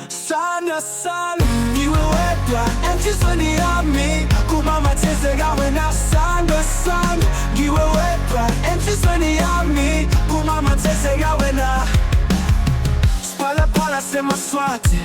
sana sana iwe wedwa emthizweni yami kumamathezeka wena sana sana ngiwe wedwa emthizweni yami kumamathezeka wena Siphalaphala semaswati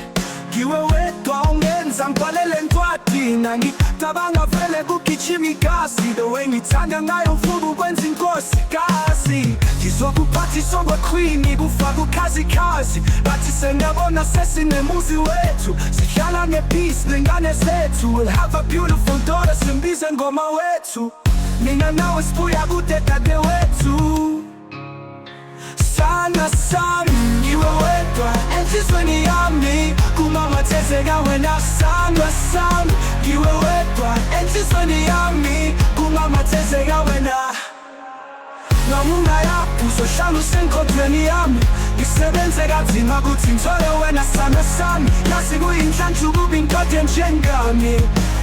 ngiwe wedwa ungenza ngibhalele ncwadi nangicabanga vele kugijima igazi the way ngithanda ngayo mfubu kwenza inkosi kazi ngizokuphathiswa kwequeen kufaka ukhazikhazi bathi sengiyabona sesinemuzi wethu sihlala ngepeace nengane zethu we'll have a beautiful daughter simbize ngoma wethu mina nawe sibuya kude dade wethu sana sana ngiwe wedwa emthizweni yami kumamathezeka wena sana sana ngiwe wedwa emthizweni yami kumamathezeka wena noma ungayaphi uzohlala usenkonzweni yami ngisebenze kanzima kuthi ngithole wena sana sami yazi kuyinhlanhla ukuba indoda enjengami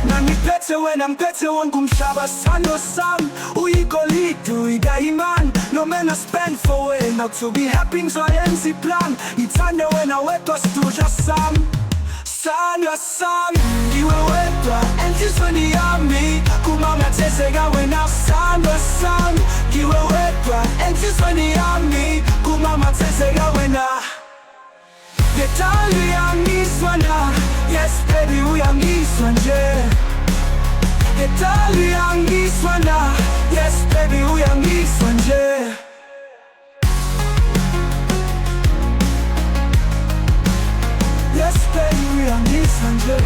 nangiphethe wena ngiphethe wonke umhlaba sando sami uyigolide uyidayimani noma engaspend for wena to be happy ngizoyenza iplan ngithande wena wedwa sidudla sami sana sami ngiwe wedwa enhlizweni yami kumamathezeka wena sando sami ngiwe wedwa enhlizweni yami kumamathezeka wena Ngethanda uyangizwa na yes baby uyangizwa nje Ngethanda uyangizwa na yes baby uyangizwa nje Yes baby uyangizwa nje